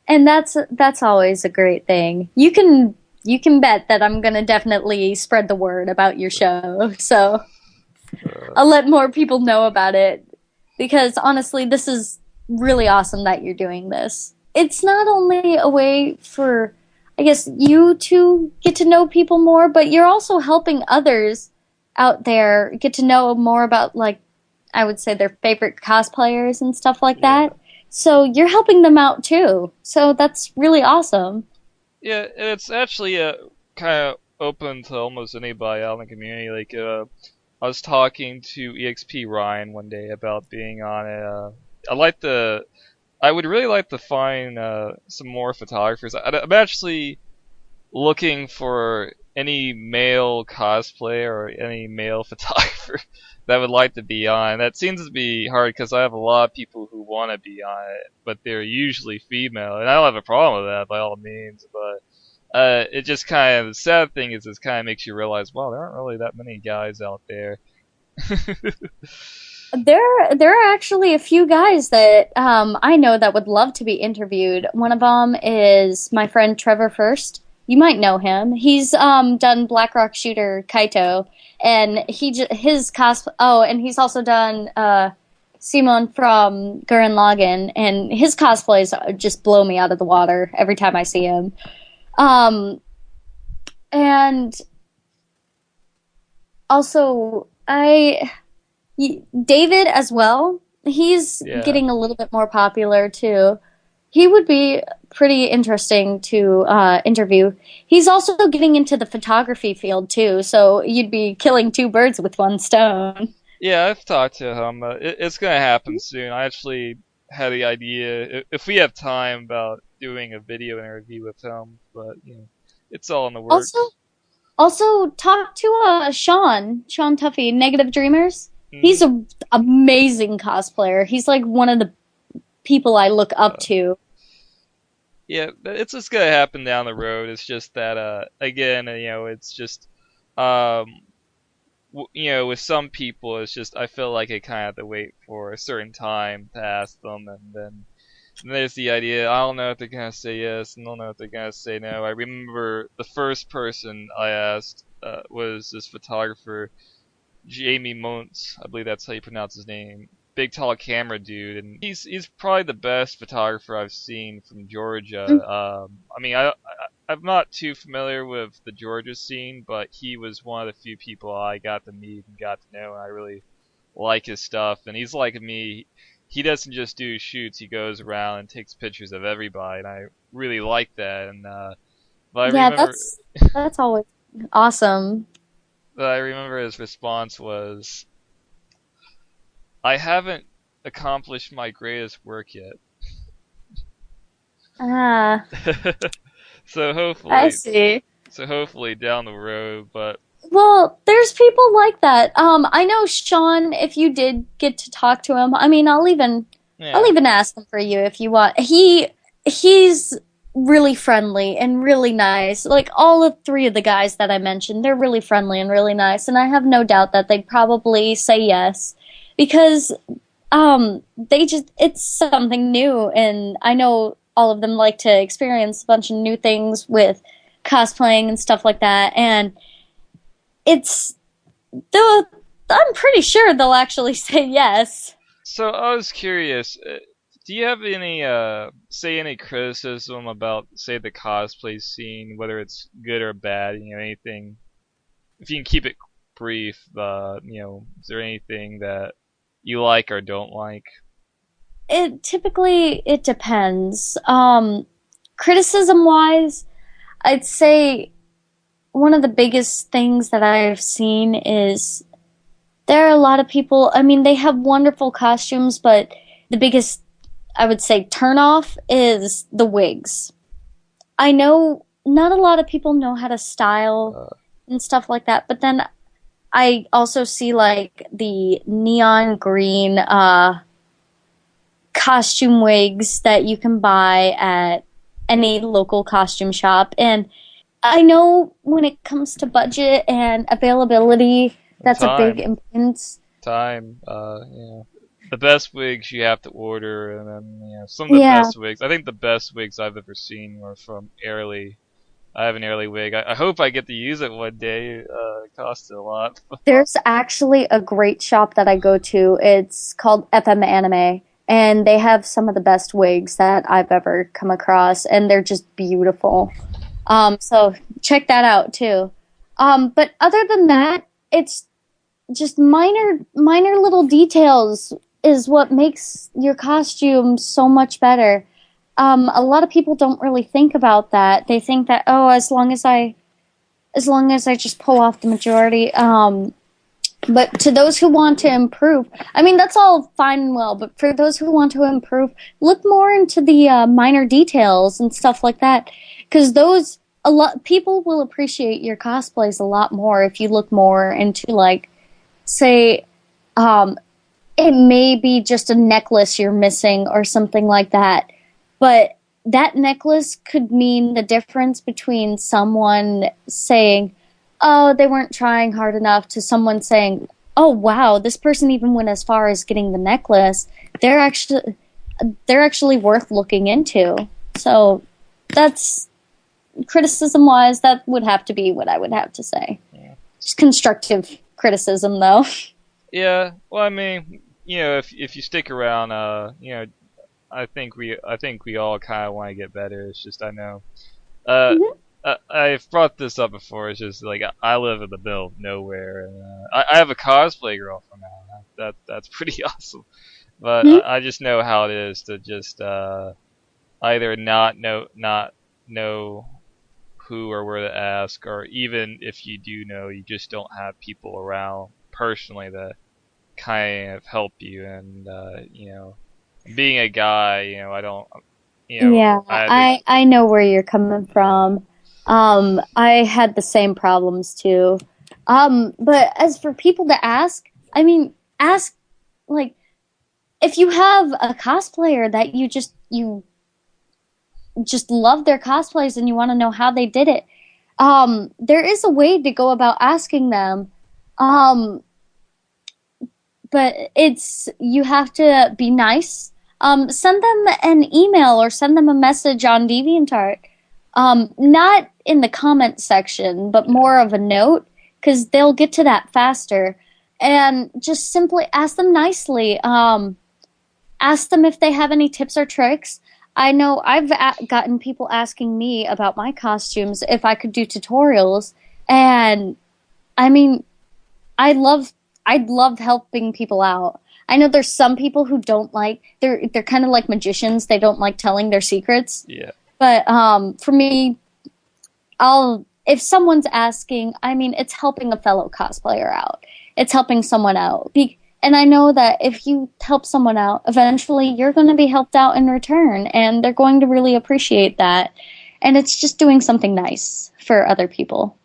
And that's always a great thing. You can bet that I'm gonna definitely spread the word about your show. So Uh, I'll let more people know about it because honestly, this is really awesome that you're doing this. It's not only a way for, I guess, you to get to know people more, but you're also helping others out there get to know more about, like, I would say their favorite cosplayers and stuff like yeah. that. So you're helping them out too. So that's really awesome. Yeah, and it's actually kind of open to almost anybody out in the community. Like, I was talking to EXP Ryan one day about being on it. I like the. I would really like to find some more photographers. I'm actually looking for any male cosplayer or any male photographer that would like to be on. That seems to be hard because I have a lot of people who want to be on it, but they're usually female, and I don't have a problem with that by all means. But it just kind of the sad thing is it kind of makes you realize, wow, there aren't really that many guys out there. There are actually a few guys that I know that would love to be interviewed. One of them is my friend Trevor First. You might know him. He's done Black Rock Shooter Kaito, and his cosplay. Oh, and he's also done Simon from Gurren Lagann, and his cosplays just blow me out of the water every time I see him. Um, and also David as well. He's Yeah. getting a little bit more popular too. He would be pretty interesting to interview. He's also getting into the photography field too, so you'd be killing two birds with one stone. Yeah, I've talked to him. It's gonna happen soon. I actually had the idea, if we have time, about doing a video interview with him, but it's all in the Also, works. also talk to Sean Tuffy, Negative Dreamers. Hmm. He's a amazing cosplayer. He's like one of the people I look up Uh, to. yeah, it's just gonna happen down the road. It's just that, again, it's just, um, with some people, it's just I feel like I kind of have to wait for a certain time to ask them, and then there's the idea, I don't know if they're gonna say yes, and I don't know if they're gonna say no. I remember the first person I asked was this photographer, Jamie Muntz, I believe that's how you pronounce his name. Big tall camera dude, and he's probably the best photographer I've seen from Georgia. I mean, I'm not too familiar with the Georgia scene, but he was one of the few people I got to meet and got to know, and I really like his stuff. And he's like me. He doesn't just do shoots; he goes around and takes pictures of everybody, and I really like that. And but I Yeah, remember, that's always awesome. but I remember his response was, "I haven't accomplished my greatest work yet." Ah, so I hopefully, see. so hopefully down the road. But Well, there's people like that. I know Sean, if you did get to talk to him, I mean, I'll yeah, even ask him for you if you want. He's really friendly and really nice. Like all of three of the guys that I mentioned, they're really friendly and really nice, and I have no doubt that they'd probably say yes because they just it's something new, and I know all of them like to experience a bunch of new things with cosplaying and stuff like that, and it's though I'm pretty sure they'll actually say yes. so I was curious. Do you have any say any criticism about say the cosplay scene, whether it's good or bad? Anything. If you can keep it brief, is there anything that you like or don't like? It depends. Criticism wise, I'd say one of the biggest things that I've seen is there are a lot of people. I mean, they have wonderful costumes, but the biggest, I would say, turnoff is the wigs. I know not a lot of people know how to style Uh, and stuff like that, but then I also see like the neon green costume wigs that you can buy at any local costume shop. And I know when it comes to budget and availability, that's a big time, importance. time. the best wigs you have to order, and then some of the Yeah. best wigs. I think the best wigs I've ever seen were from Airly. I have an Airly wig. I hope I get to use it one day. It costs a lot. There's actually a great shop that I go to. It's called FM Anime, and they have some of the best wigs that I've ever come across, and they're just beautiful. So check that out too. But other than that, it's just minor little details is what makes your costume so much better. A lot of people don't really think about that. They think that, oh, as long as I just pull off the majority. But to those who want to improve, I mean, that's all fine and well, but for those who want to improve, look more into the minor details and stuff like that. Because a lot people will appreciate your cosplays a lot more if you look more into, like, say, um, it may be just a necklace you're missing or something like that. But that necklace could mean the difference between someone saying, oh, they weren't trying hard enough, to someone saying, oh, wow, this person even went as far as getting the necklace. They're actually worth looking into. So that's criticism wise, that would have to be what I would have to say. Yeah. Just constructive criticism, though. Yeah. Well, I mean, if you stick around, I think we all kind of want to get better. It's just I know. Uh, Mhm. I've brought this up before. It's just like I live in the middle of nowhere, and I have a cosplay girlfriend now. That's pretty awesome. But Mhm. I just know how it is to just either not know who or where to ask, or even if you do know, you just don't have people around personally that kind of help you. And being a guy, I don't, Yeah, I had to. I know where you're coming from. I had the same problems too. But as for people to ask, I mean, ask, like, if you have a cosplayer that you just love their cosplays and you want to know how they did it, there is a way to go about asking them. Um, but you have to be nice. Send them an email or send them a message on DeviantArt. Not in the comment section, but more of a note, because they'll get to that faster. And just simply ask them nicely. Ask them if they have any tips or tricks. I know I've gotten people asking me about my costumes if I could do tutorials, and I mean, I love I love helping people out. I know there's some people who don't like they're kind of like magicians. They don't like telling their secrets. Yeah. But for me, I'll if someone's asking, I mean, it's helping a fellow cosplayer out. It's helping someone out. And I know that if you help someone out, eventually you're going to be helped out in return, and they're going to really appreciate that. And it's just doing something nice for other people.